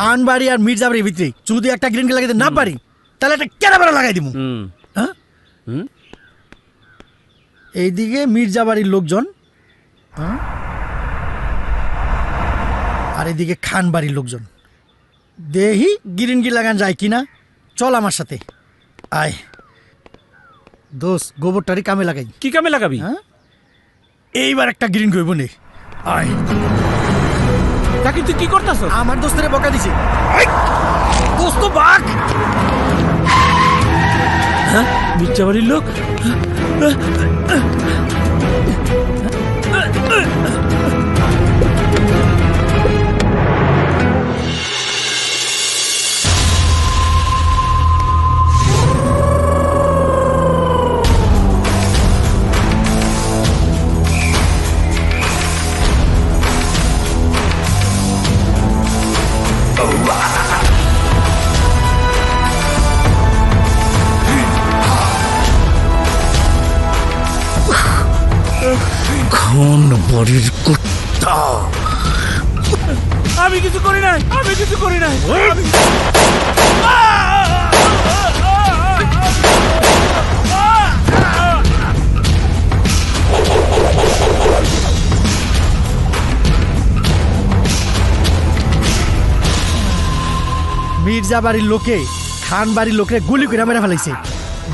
খানবাড়ি আর মির্জাবাড়ির ভিতরে যদি একটা গ্রিন গেট লাগাইতে না পারি তাহলে একটা কেরাবেড়া লাগাই দিব। হ্যাঁ, এইদিকে মির্জাবাড়ির লোকজন, আর এদিকে খানবাড়ির লোকজন। দেহি গ্রিন গিট লাগান যায় কিনা, চল আমার সাথে আয়। দোষ গোবরটারি কামে লাগাই। কি কামে লাগাবি? হ্যাঁ, এইবার একটা গ্রিন করবো নে, আয়। তাকে তুই কি করতেছ? আমার দোস্তেরে বকা দিছে। দোস্ত বাঘ। হ্যাঁ, মির্জাবাড়ির লোক। খানবাড়ির কুত্তা। আমি কিছু করি নাই, আমি কিছু করি নাই। মির্জাবাড়ির লোকে খানবাড়ির লোকের গুলি করে মেরে ফেলাইছে।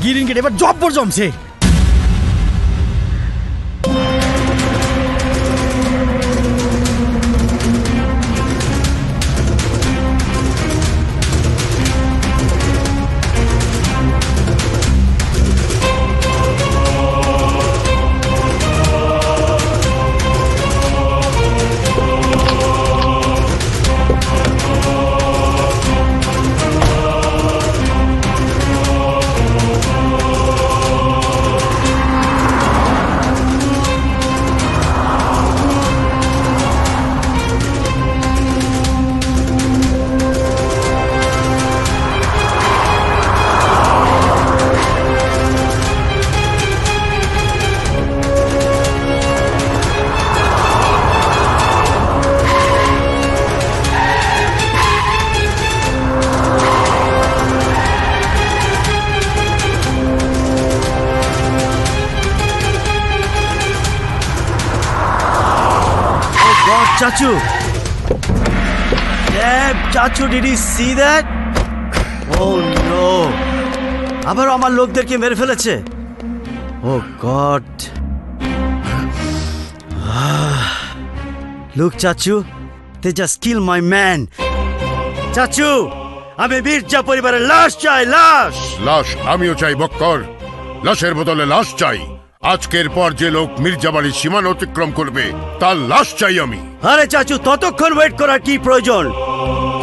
গ্রিন গেট এবার জব্বর জমছে। Chachu! Damn, Chachu, did you see that? Oh no! আবার আমার লোকদেরকে মেরে ফেলেছে। Oh God! Look, Chachu, they just killed my man. Chachu, আমি মির্জা পরিবারের লাশ চাই, লাশ! লাশ আমিও চাই বক্কর। লাশের বদলে লাশ চাই। আজকের পর যে লোক মির্জাবাড়ির সীমানা অতিক্রম করবে তার লাশ চাই আমি। আরে চাচু, ততক্ষণ ওয়েট করার কি প্রয়োজন?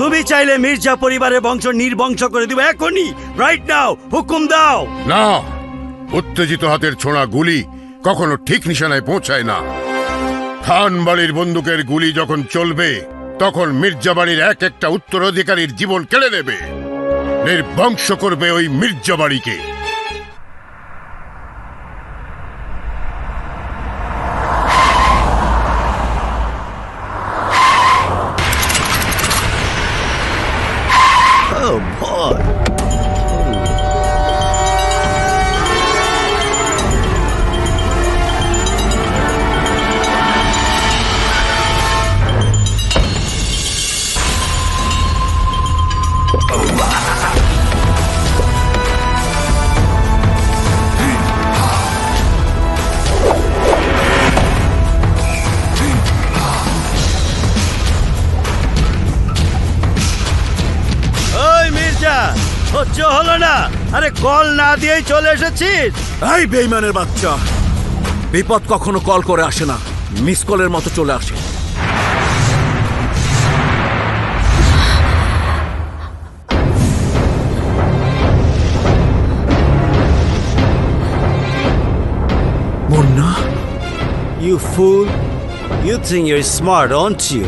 তুমি চাইলে মির্জা পরিবারের বংশ নির্বংশ করে দিবে এখনই, রাইট নাও, হুকুম দাও। না, উত্তেজিত হাতের ছোঁড়া গুলি কখনো ঠিক নিশানায় পৌঁছায় না। খানবাড়ির বন্দুকের গুলি যখন চলবে তখন মির্জাবাড়ির এক একটা উত্তরাধিকারীর জীবন কেড়ে নেবে, নির্বংশ করবে ওই মির্জাবাড়িকে। Oh boy! সহ্য হলো না? আরে কল না দিয়েই চলে এসেছিস? এই বেঈমানের বাচ্চা, বিপদ কখনো কল করে আসে না, মিস কলের মতো চলে আসে। Munna, You fool! You think you're smart, aren't you?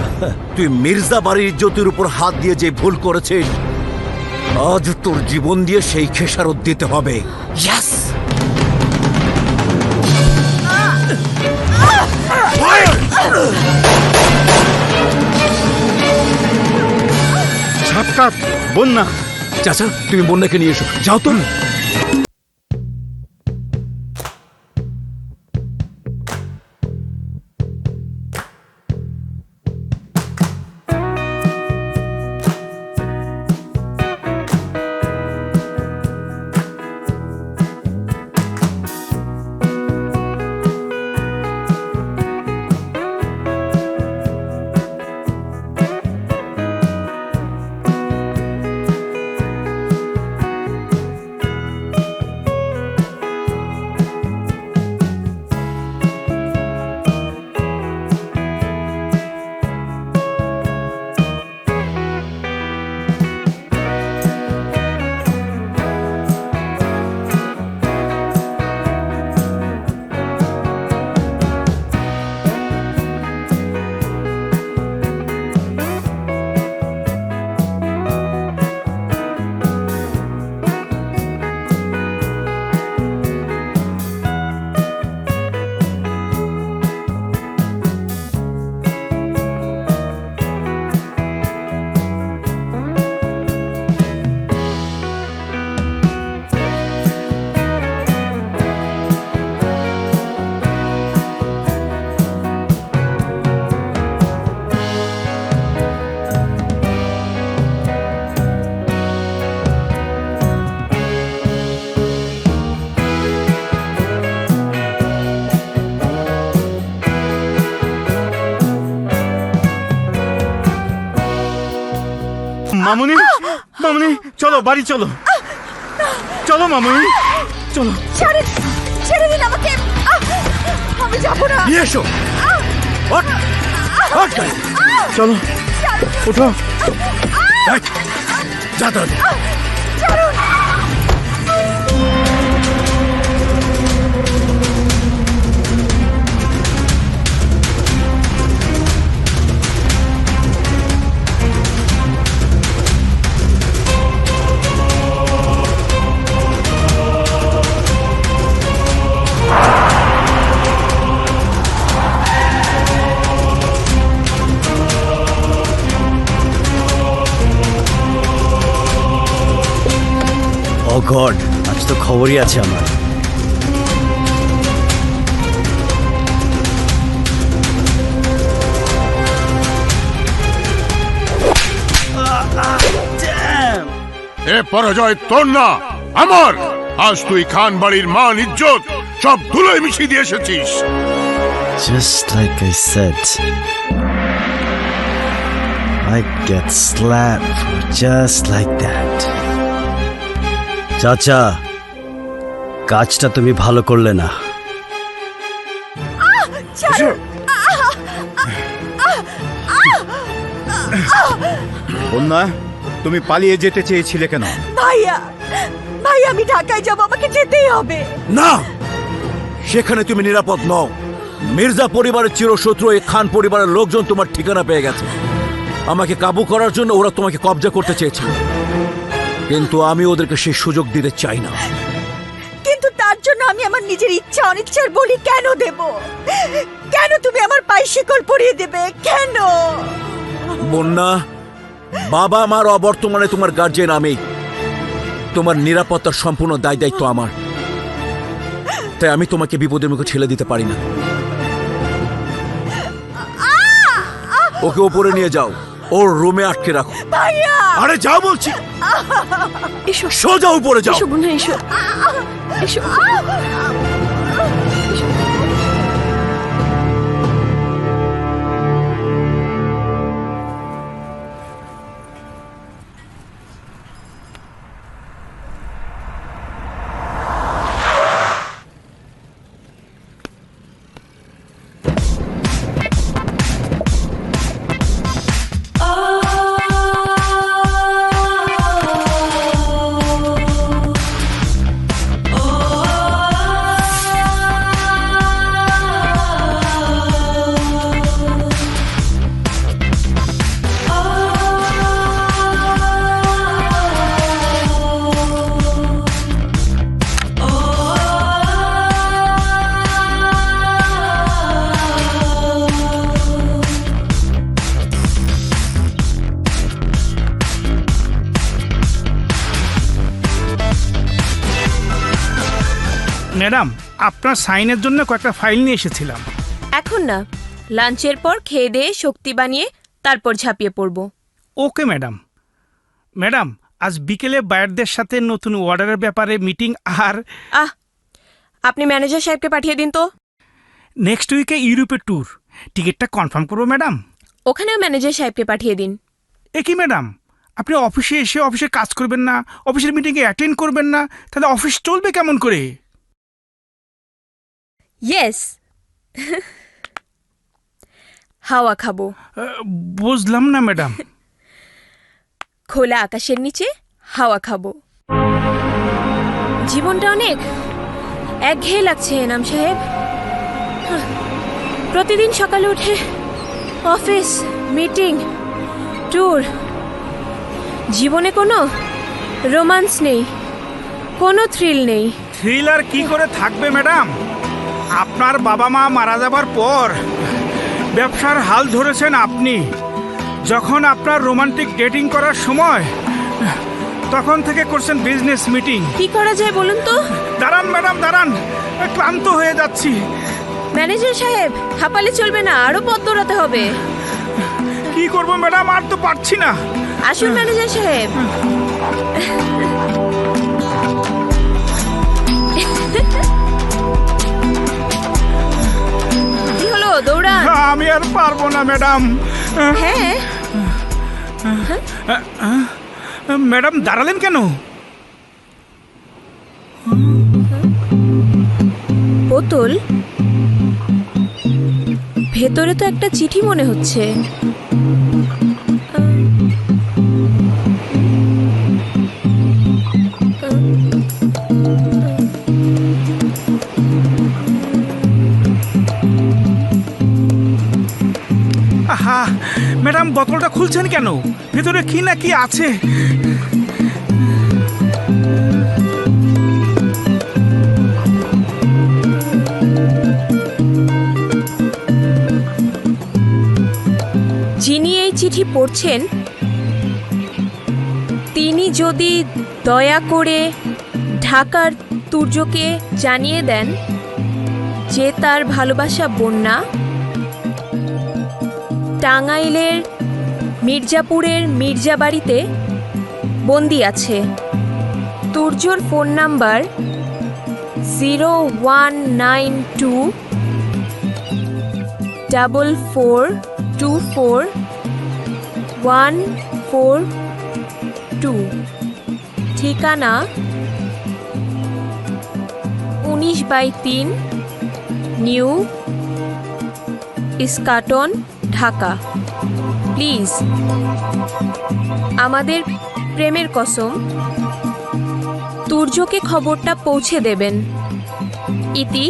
তুই মির্জা বাড়ির ইজ্জতের উপর হাত দিয়ে যে ভুল করেছিস, আজ তোর জীবন দিয়ে সেই খেসারত দিতে হবে। Yes! চাচা, বন্যা। চাচা তুমি বন্যাকে নিয়ে এসো, যাও তো। মামুনি, মামুনি, চলো বাড়ি চলো। চলো মামুনি, চলো। ছেড়ে দিন আমাকে। আমি যাবো না। নিয়ে এসো। ওঠ, ওঠ গাড়ি। চলো, ওঠো। এই, যা তাড়াতাড়ি। ও গড, আজ তো খবরই আছে আমার। এ পরাজয় তোর না, আমার। আজ তুই খান বাড়ির মান ইজ্জত সব ধুলোয় মিশিয়ে দিয়ে এসেছিস। Just like I said, I get slapped just like that. চাচা, কাজটা তুমি ভালো করলে না। বন্যা, তুমি পালিয়ে যেতে চেয়েছিলে কেন? ভাইয়া, ভাই আমি ঢাকায় যাবো, আমাকে যেতেই হবে। না, সেখানে তুমি নিরাপদ নও। মির্জা পরিবারের চিরশত্রু এই খান পরিবারের লোকজন তোমার ঠিকানা পেয়ে গেছে। আমাকে কাবু করার জন্য ওরা তোমাকে কবজা করতে চেয়েছিল, কিন্তু আমি ওদেরকে সেই সুযোগ দিতে চাই না। কিন্তু তার জন্য আমি আমার নিজের ইচ্ছা অনিচ্ছার বলি কেন দেব? কেন তুমি আমার পায়ে শিকল পরিয়ে দেবে? কেন? বন্যা, বাবা মার অবর্তমানে তোমার গার্জিয়ান আমি। তোমার নিরাপত্তার সম্পূর্ণ দায় দায়িত্ব আমার, তাই আমি তোমাকে বিপদের মুখে ঠেলে দিতে পারি না। ওকে ওপরে নিয়ে যাও, ওর রুমে আটকে রাখো। ভাইয়া, আরে যাও বলছি, এসো সোজা উপরে যাও। এসো বোনা, এসো এসো। ম্যাডাম, আপনার সাইনের জন্য কয়েকটা ফাইল নিয়ে এসেছিলাম। এখন না, লাঞ্চের পর খেয়ে দিয়ে শক্তি বানিয়ে তারপর ঝাঁপিয়ে পড়ব। Okay madam. ম্যাডাম, আজ বিকেলে বায়ারদের সাথে নতুন অর্ডারের ব্যাপারে মিটিং। আর আপনি ম্যানেজার সাহেবকে পাঠিয়ে দিন তো। নেক্সট উইকে ইউরোপের ট্যুর, টিকিটটা কনফার্ম করবো ম্যাডাম। ওখানেও ম্যানেজার সাহেবকে পাঠিয়ে দিন। এ কি ম্যাডাম, আপনি অফিসে এসে অফিসে কাজ করবেন না, অফিসের মিটিংয়ে অ্যাটেন্ড করবেন না, তাহলে অফিস চলবে কেমন করে? ইয়েস। হাওয়া খাবো। বুঝলাম না ম্যাডাম। খোলা আকাশের নিচে হাওয়া খাবো। জীবনটা অনেক একঘেয়ে লাগছে এনাম সাহেব। প্রতিদিন সকালে উঠে অফিস, মিটিং, ট্যুর। জীবনে কোনো রোমান্স নেই, কোনো থ্রিল নেই। থ্রিল আর কি করে থাকবে ম্যাডাম? আপনার বাবা মা মারা যাবার পর ব্যবসার হাল ধরেছেন আপনি। যখন আপনার রোমান্টিক ডেটিং করার সময়, তখন থেকে করছেন বিজনেস মিটিং। কি করা যায় বলুন তো? দাঁড়ান ম্যাডাম, দাঁড়ান, ক্লান্ত হয়ে যাচ্ছি। ম্যানেজার সাহেব, হাঁপালে চলবে না, আরো পথ দৌড়াতে হবে। কি করব ম্যাডাম, আর তো পারছি না। আসুন ম্যানেজার সাহেব। কি হলো, দৌড়ান। আমি আর পারবো না ম্যাডাম। হ্যাঁ ম্যাডাম, দাঁড়ালেন কেন? বোতল, ভেতরে তো একটা চিঠি মনে হচ্ছে। আহা ম্যাডাম, বোতলটা খুলছেন কেন? ভেতরে কি না কি আছে। যিনি এই চিঠি পড়ছেন, তিনি যদি দয়া করে ঢাকার তুর্যকে জানিয়ে দেন যে তার ভালোবাসা বন্যা টাঙ্গাইলের মির্জাপুরের মির্জাবাড়িতে বন্দি আছে। তুর্যর ফোন নাম্বার 0192441442। ঠিকানা 19/3 নিউ ইস্কাটন, ঢাকা। প্লিজ, আমাদের প্রেমের কসম, তুর্যকে খবরটা পৌঁছে দেবেন। ইতি,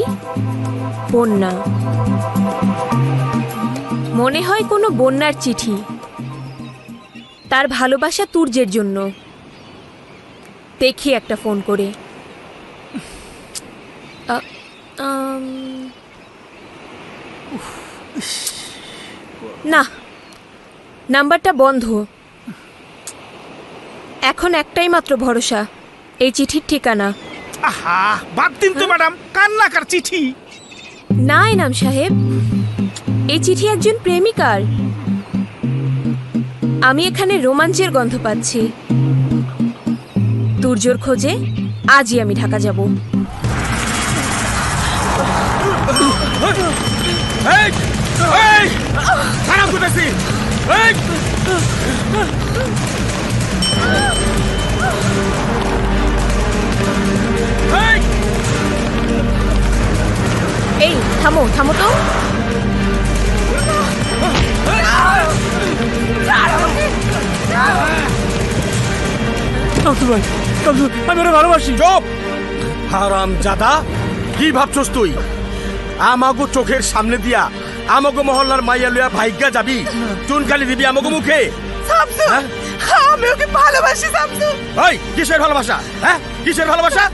বন্যা। মনে হয় কোনো বন্যার চিঠি, তার ভালোবাসা তুর্যের জন্য। দেখি একটা ফোন করে। না, নাম্বারটা বন্ধ। এখন একটাই মাত্র ভরসা, এই চিঠির ঠিকানা। আহা, বাদ দিন তো ম্যাডাম, কান্নাকার চিঠি। না এনাম সাহেব, এই চিঠি একজন প্রেমিকার। আমি এখানে রোমাঞ্চের গন্ধ পাচ্ছি। তুর্যর খোঁজে আজই আমি ঢাকা যাব। এই থামো, থামো তো। আমি ওরা ভালোবাসি। চুপ হারাম জাদা, কি ভাবছস তুই? আমাগো চোখের সামনে দিয়া আমাগো মহল্লার মাইয়া লইয়া ভাইগা যাবি, চুনকালি দিবি আমাগো মুখে? আমি ওকে ভালোবাসি শামসু। ওই কিসের ভালোবাসা? হ্যাঁ, কিসের ভালোবাসা?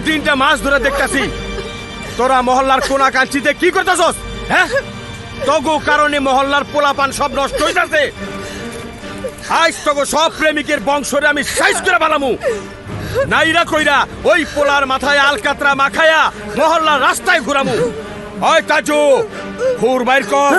তিনটা মাস ধরে দেখতাছি তোরা মহল্লার কোনা কাঞ্চিতে কি করতেছস? হ্যাঁ, তগো কারণে মহল্লার পোলাপান সব নষ্ট হইতাছে। আজ তগো সব প্রেমিকের বংশরে আমি সাইজ করে বানামু। নাইরা কইরা ওই পোলার মাথায় আলকাতরা মাখায়া মহল্লার রাস্তায় ঘুরামু। ওই তাজু ঘুর বাইর কর।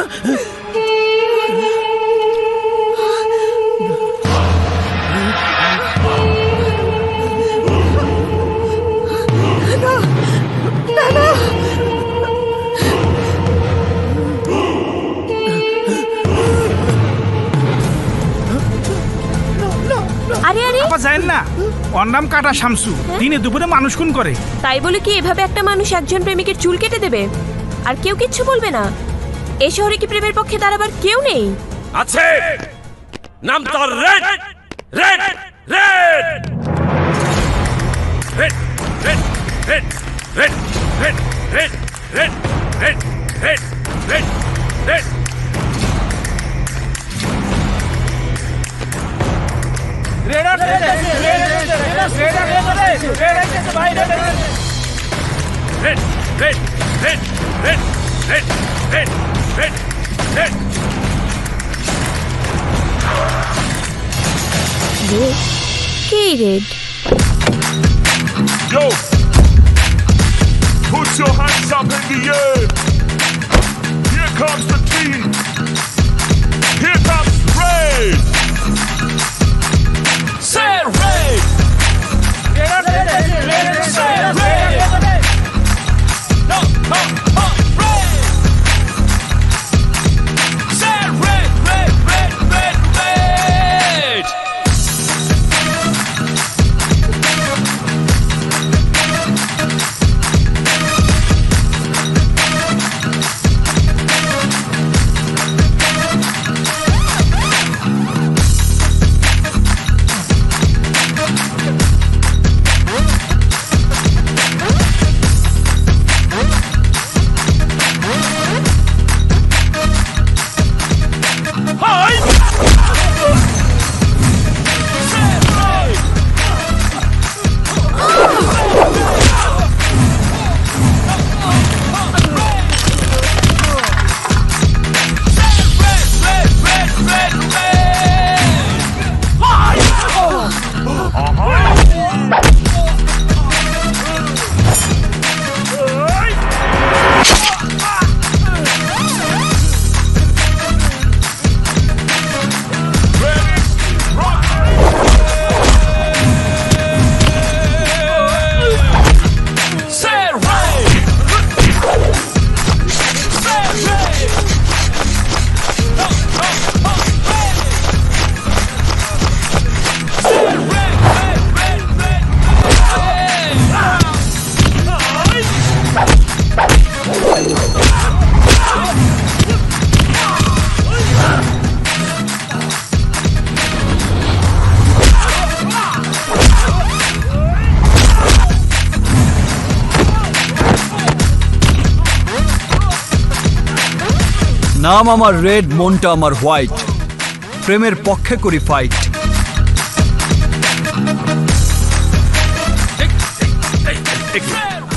আরে আরে, আপা জানেন না, ওর নাম কাটা শামসু, দিনে দুপুরে মানুষ খুন করে। তাই বলে কি এভাবে একটা মানুষ একজন প্রেমিকের চুল কেটে দেবে আর কেউ কিচ্ছু বলবে না? এই শহরে কি প্রেমের পক্ষে দাঁড়াবার কেউ নেই? আছে, নাম তার red red red red red red red red red red red red red red. Red red red red red red red red. K red? Yo, put your hands up in the air. Here comes the team. Here comes Red. Say Red. Say Red. No, Red. Say Red, Red, Red, Red, Red. নাম আমার red, মনটা আমার white, প্রেমের পক্ষে করি fight.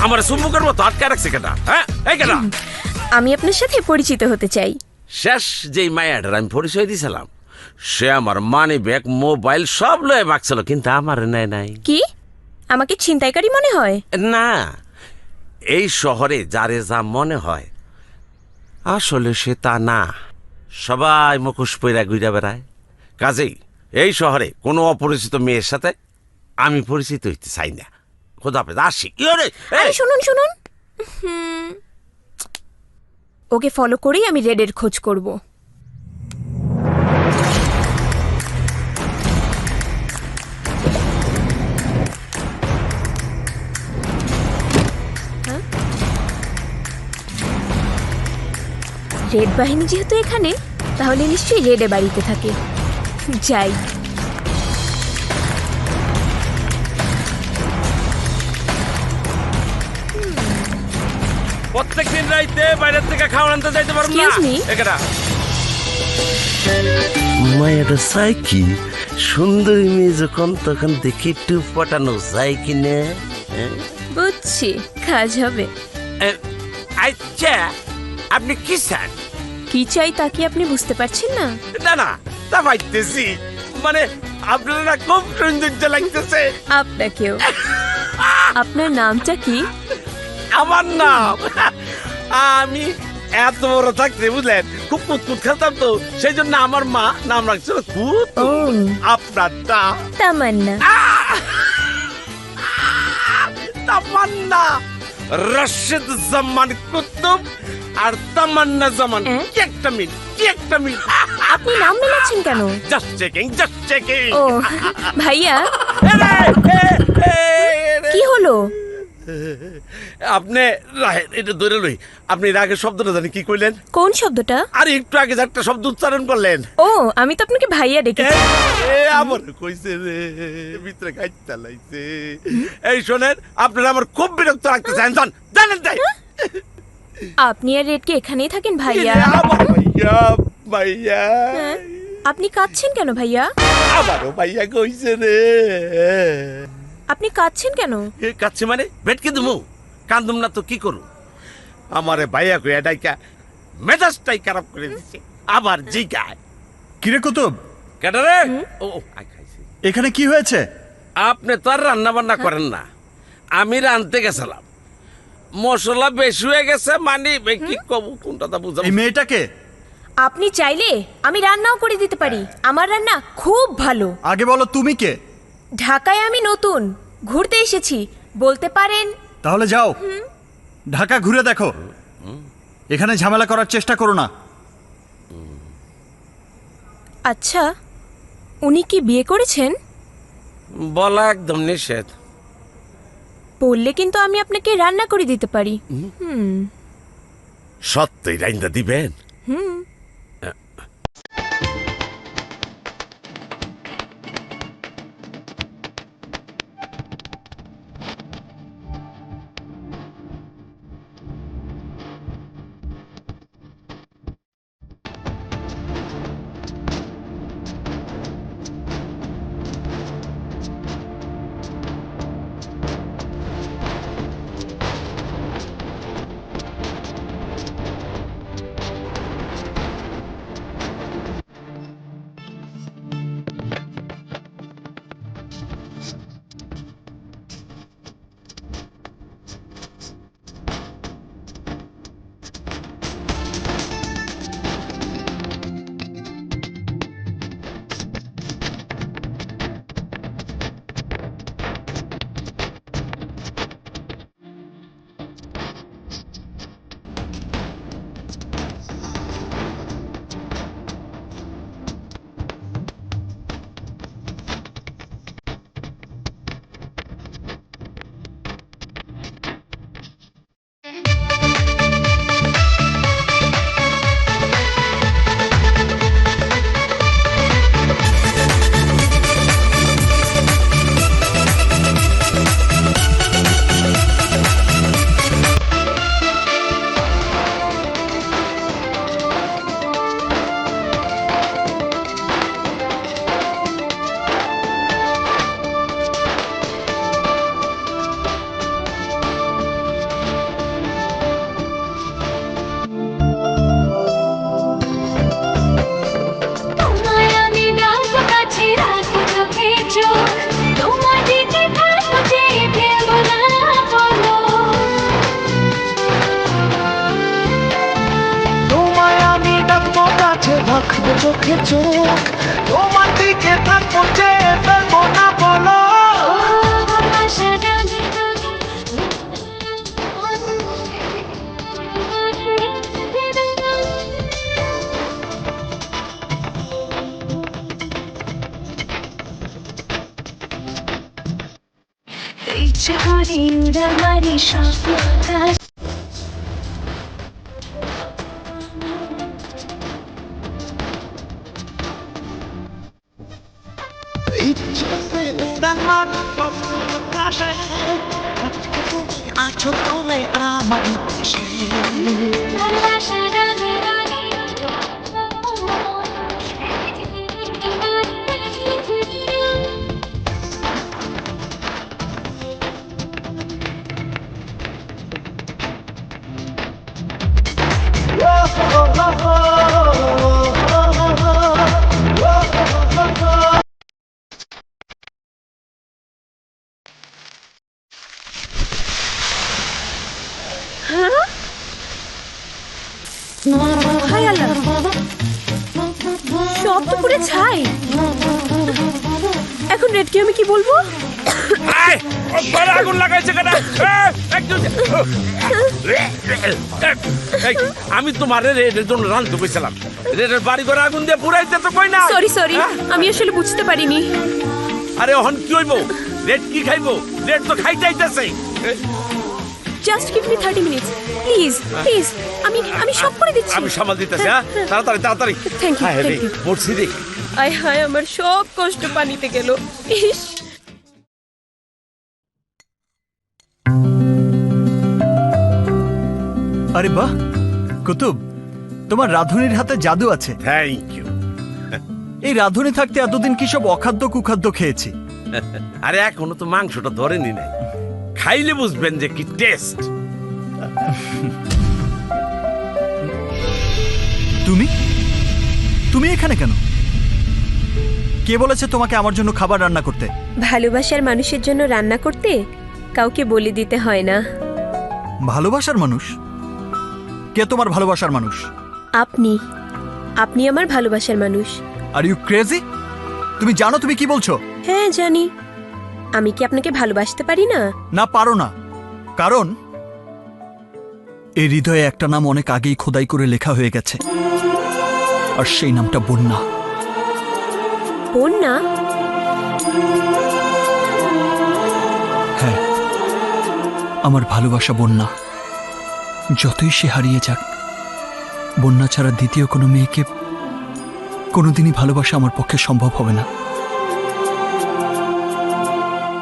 আমার সুমুখের মতো আটকে রাখছে কেটা? হ্যাঁ, এই কেটা? আমি আপনার সাথে পরিচিত হতে চাই। শেষ যেই মায়াটার আমি পরিচয় দিয়েছিলাম, সে আমার মানি ব্যাগ, মোবাইল সব লয়ে বাকছিল, কিন্তু আমার নেয় নাই। কি আমাকে ছিনতাইকারী মনে হয়? না, এই শহরে যারে যা মনে হয় আসলে সে তা না। সবাই মুখোশ পইরা ঘুরে বেড়ায়। কাজেই এই শহরে কোনো অপরিচিত মেয়ের সাথে আমি পরিচিত হইতে চাই না। খোদা হাফেজ, আসি। আরে শুনুন শুনুন, ওকে ফলো করেই আমি রেডের খোঁজ করব। রেড বাহিনী যেহেতু এখানে, তাহলে নিশ্চয়ই রেডে বাড়িতে থাকে। যাই। প্রত্যেকদিন রাইতে বাইরের থেকে খাবার আনতে যাইতে পারবো না। Excuse me? এখানে মায়েরা চাই কি সুন্দরী মেয়ে যখন তখন দেখি একটু পটানো যায় কিনে। বুঝছি, কাজ হবে। আচ্ছা, আপনি কি চান? কি চাই তা কি আপনি বুঝতে পারছেন না? না না, তা পাইতেছি। মানে আপনার না খুব সৌন্দর্য লাগতেছে। আপনাকেও। আপনার নামটা কি? আমার নাম, আমি এত বড় থাকতে বুঝলেন খুব কুতকুত খেলতাম তো, সেই জন্য আমার মা নাম রাখছিল কুত। ও আপনার নাম তামান্না। তামান্না, রশিদ জামান কুতুব আর তামান্না জামান, কি একটা মিল, কি একটা মিল। আপনি নাম মেলাচ্ছেন কেন? Just checking, just checking. ও ভাইয়া, কি হলো? আপনি এটা ধরে লই, আপনি রাগের শব্দটা জানি কি কইলেন? কোন শব্দটা? আর একটু আগে যে একটা শব্দ উচ্চারণ করলেন। ও আমি তো আপনাকে ভাইয়া ডেকেছি। আমার কইছে রে, ভিতরে গাইতে লাইছে। এই শোনেন, আপনারা আমার খুব বিরক্ত লাগতেছেন, জানেন তাই? আপনি আর রেডকে এখানেই থাকেন ভাইয়া। আমার ভাইয়া, ভাইয়া। হ্যাঁ? আপনি কাঁদছেন কেন ভাইয়া? আমারও ভাইয়া কইছে রে। আপনি কাঁদছেন কেন? এ কাচ্ছে মানে ভেটকে দিমু, কান্দুম না তো কি করু? আমারে ভাইয়া কইয়া ডাইকা মেজাজটাই খারাপ করে দিচ্ছে। আবার জিগায়, কিরে কুতুব, কেডা রে? ও খাইছে। এখানে কি হয়েছে? আপনি তো আর রান্না বান্না করেন না, আমি রানতে গেছিলাম। মশলা বেশি হয়ে গেছে, মানে কি কব, কোনটা তা বুঝাবো? এই মেয়েটাকে আপনি চাইলে আমি রান্নাও করে দিতে পারি। আমার রান্না খুব ভালো। আগে বলো তুমি কে? ঢাকায় আমি নতুন, ঘুরতে এসেছি বলতে পারেন। তাহলে যাও ঢাকা ঘুরে দেখো, এখানে ঝামেলা করার চেষ্টা করো না। আচ্ছা, উনি কি বিয়ে করেছেন? বলা একদম নিষেধ। বললে কিন্তু আমি আপনাকে রান্না করে দিতে পারি। সত্যি রাইন্দা দিবেন? রাখবো চোখে চোখ, তোমার দিকে থাকবো যে ফেলবো না বলো। ইচ্ছে করি উড়াবাড়ি স্বপ্ন আছো তুমি আমার হায় আল্লাহ, সব তো পুরো ছাই। এখন রেডকে আমি কি বলবো? আগুন লাগাইছে কেন? আমি তোমার রেডের জন্য রান্ধতে পেয়েছিলাম, রেডের বাড়ি করে আগুন দিয়ে পুরাইতে তো কই না। সরি সরি, আমি আসলে বুঝতে পারিনি। আরে অহন কি হইব? রেড কি খাইবো? রেড তো খাইতে আইতাছে। Just give me 30 minutes please please, আমি সব করে দিচ্ছি। আমি সামাল দিতেছি। হ্যাঁ, তাড়াতাড়ি তাড়াতাড়ি। থ্যাংক ইউ হায় রে, থ্যাংক ইউ। মরছি রে। আয় হায়, আমার সব কষ্ট পানিতে গেল। ইস, আরে বাহ কুতুব, তোমার রাঁধুনির হাতে জাদু আছে। Thank you. এই রাঁধুনি থাকতে এতদিন কি সব অখাদ্য কুখাদ্য খেয়েছি। আরে এখনো তো মাংসটা ধরেনি নাই, খাইলে বুঝবেন যে কি টেস্ট। তুমি তুমি এখানে কেন? কে বলেছে তোমাকে আমার জন্য খাবার রান্না করতে? ভালোবাসার মানুষের জন্য রান্না করতে কাউকে বলে দিতে হয় না। ভালোবাসার মানুষ? কে তোমার ভালোবাসার মানুষ? আপনি আপনি আমার ভালোবাসার মানুষ। Are you crazy? তুমি জানো তুমি কি বলছো? হ্যাঁ জানি। আমি কি আপনাকে ভালোবাসতে পারি না? না, পারো না। কারণ এই হৃদয়ে একটা নাম অনেক আগেই খোদাই করে লেখা হয়ে গেছে, আর সেই নামটা বন্যা। বন্যা? হ্যাঁ, আমার ভালোবাসা বন্যা। যতই সে হারিয়ে যাক, বন্যা ছাড়া দ্বিতীয় কোনো মেয়েকে কোনোদিনই ভালোবাসা আমার পক্ষে সম্ভব হবে না।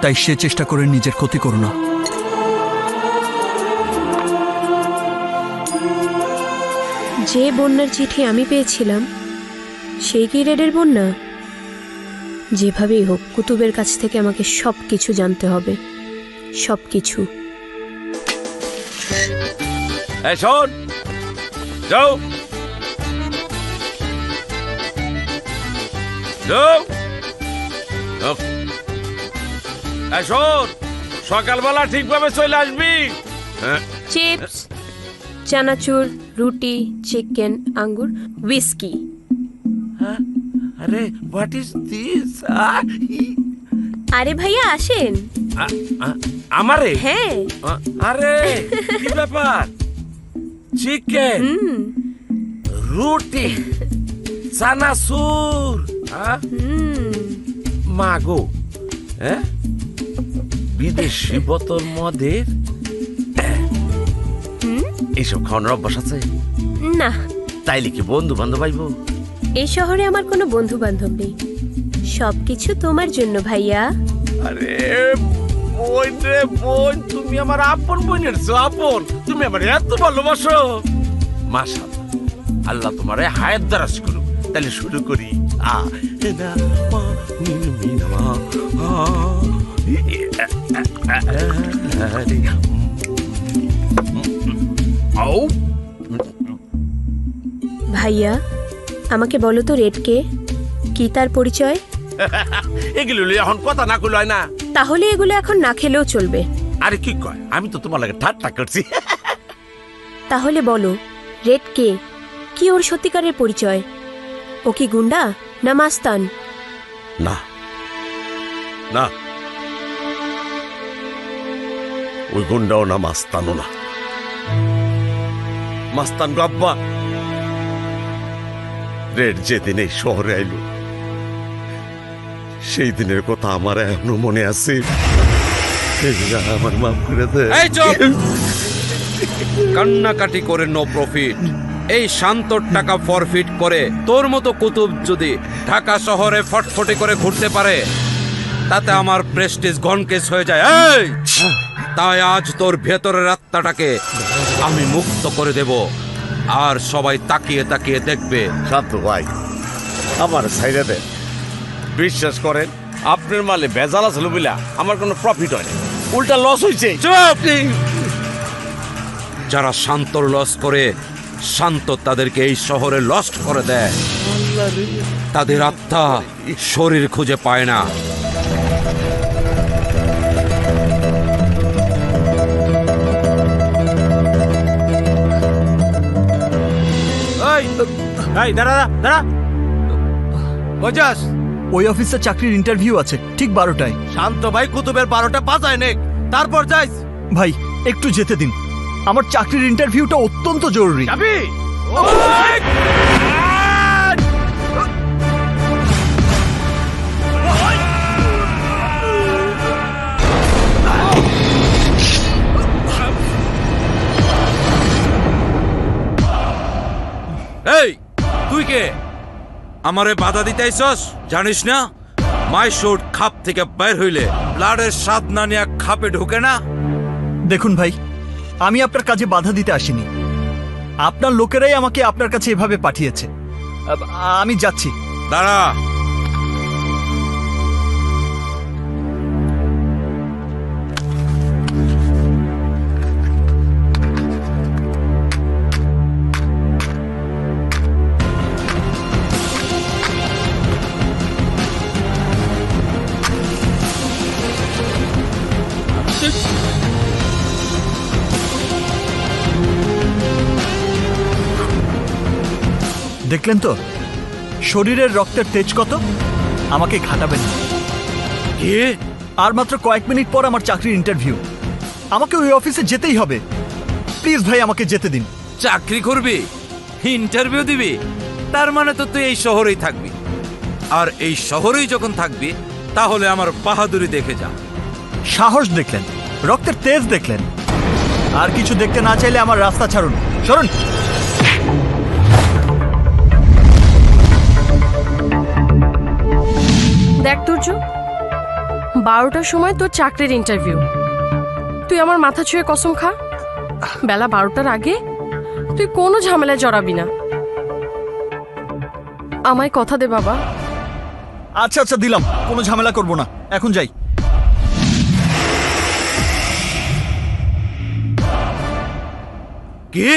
তাই সে চেষ্টা করে নিজের ক্ষতি করো না। যে বন্যার চিঠি আমি পেয়েছিলাম সেই কি রেডের বন্যা? যেভাবেই হোক কুতুবের কাছ থেকে আমাকে সবকিছু জানতে হবে, সবকিছু। এই শোন, যাও যাও। এই শোন, সকালবেলা ঠিকভাবে চলে আসবি। হ্যাঁ, চিপস, চানাচুর, রুটি, চিকেন, আঙ্গুর, হুইস্কি। আরে হোয়াট ইজ দিস? আরে ভাইয়া আসেন। আমারে? হ্যাঁ। আরে কি ব্যাপার? চিকেন, রুটি, চানাচুর, মাগো, হ্যাঁ, বিদেশি বোতল মদের এইসব খাওয়ানোর অভ্যাস আছে? না। তাইলে কি বন্ধু বান্ধব আইব? এই শহরে আমার কোনো বন্ধু বান্ধব নেই, সবকিছু তোমার জন্য ভাইয়া। আরে বোন রে বোন, তুমি আমার আপন বোনের চেয়ে আপন। তুমি আমার এত ভালোবাসো। মাশাআল্লাহ, আল্লাহ তোমারে হায়াত দারাজ করুক। তাহলে শুরু করি। ভাইয়া আমাকে বলো তো রেডকে, কি তার পরিচয়? এগুলো এখন কথা না কইল হয় না। তাহলে এগুলো এখন না খেলেও চলবে। আরে কি কয়, আমি তো তোমার লাগে ঠাট্টা করছি। তাহলে বলো রেড কে, কি ওর সত্যিকারের পরিচয়? ও কি গুন্ডা না মাস্তান? না না, ওই গুন্ডাও না, মাস্তানও না। মাস্তান গাব্বা রেড যেদিন এই শহরে আইলো, সেই দিনের কথা আমার এখনো মনে আছে। আমার মাফ করে দে। এই চুপ! কান্নাকাটি করে নো প্রফিট। এই শান্তর টাকা ফরফিট করে তোর মতো কুতুব যদি ঢাকা শহরে ফটফটে করে ঘুরতে পারে, তাতে আমার প্রেস্টিজ গনকেস হয়ে যায়। এই তাই আজ তোর ভেতরের আত্মাটাকে আমি মুক্ত করে দেব, আর সবাই তাকিয়ে তাকিয়ে দেখবে। শান্ত ভাই, আমার সাইডে দেন। বিশ্বাস করেন, আপনার মালে ভেজাল আসলো বলে আমার কোনো প্রফিট হয়নি, উল্টা লস হয়েছে। চুপ! যারা শান্তর লস করে, শান্ত তাদেরকে এই শহরে লস্ট করে দেয়। তাদের আত্মা শরীর খুঁজে পায় না। এই দাঁড়া দাঁড়া ওই অফিসে চাকরির ইন্টারভিউ আছে ঠিক 12টায়। শান্ত ভাই কুতুবের 12টা বাজায় নেক, তারপর যাইস। ভাই একটু যেতে দিন, আমার চাকরির ইন্টারভিউটা অত্যন্ত জরুরি। যাবি? এই তুই কে আমারে বাধা দিতে আইছস? জানিস না মাই শুট খাপ থেকে বের হইলে ব্লাডের স্বাদ না নিয়ে খাপে ঢোকে না। দেখুন ভাই, আমি আপনার কাজে বাধা দিতে আসিনি, আপনার লোকেরাই আমাকে আপনার কাছে এভাবে পাঠিয়েছে। আমি যাচ্ছি। দাঁড়া, দেখলেন তো শরীরের রক্তের তেজ কত? আমাকে ঘাটাবেন না। কি? আর মাত্র কয়েক মিনিট পর আমার চাকরির ইন্টারভিউ, আমাকে ওই অফিসে যেতেই হবে। প্লিজ ভাই আমাকে যেতে দিন। চাকরি করবি, ইন্টারভিউ দিবি, তার মানে তো তুই এই শহরেই থাকবি। আর এই শহরেই যখন থাকবি তাহলে আমার বাহাদুরি দেখে যা। সাহস দেখলেন, রক্তের তেজ দেখলেন, আর কিছু দেখতে না চাইলে আমার রাস্তা ছাড়ুন, সরুন। দেখ তুর্য, 12টার সময় তোর চাকরির ইন্টারভিউ। তুই আমার মাথা ছুঁয়ে কসম খা, বেলা 12টার আগে তুই কোনো ঝামেলায় জড়াবি না। আমায় কথা দে বাবা। আচ্ছা আচ্ছা দিলাম, কোনো ঝামেলা করব না, এখন যাই। কি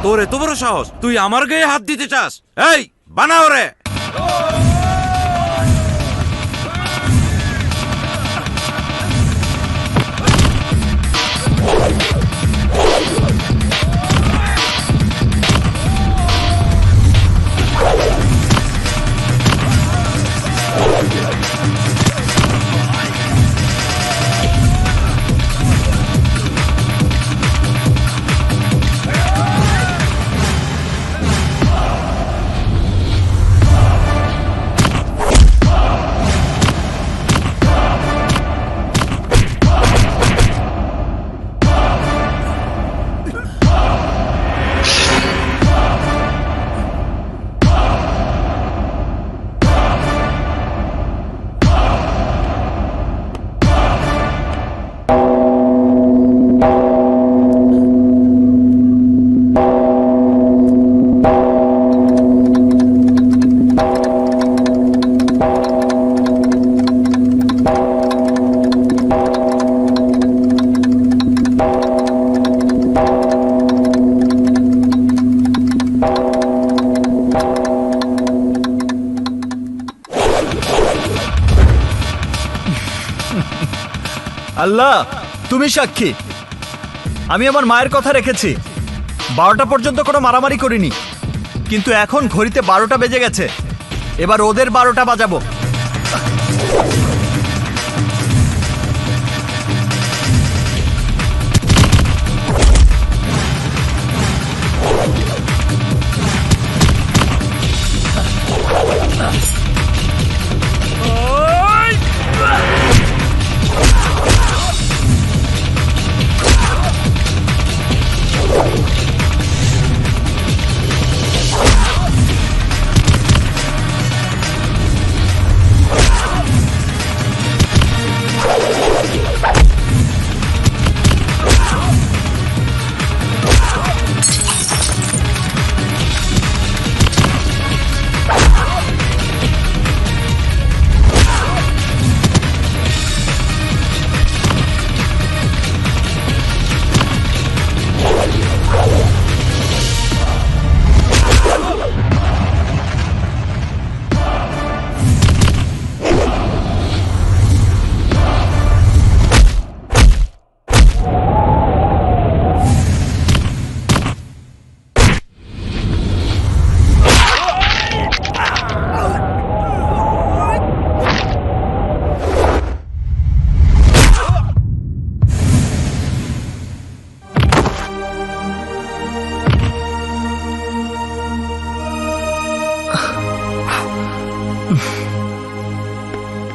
তোর এত বড় সাহস, তুই আমার গায়ে হাত দিতে চাস? এই বানাও রে। আল্লাহ তুমি সাক্ষী, আমি আমার মায়ের কথা রেখেছি। 12টা পর্যন্ত কোনো মারামারি করিনি, কিন্তু এখন ঘড়িতে 12টা বেজে গেছে, এবার ওদের 12টা বাজাবো।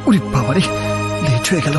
ওরে বাবারে, লেট হয়ে গেল।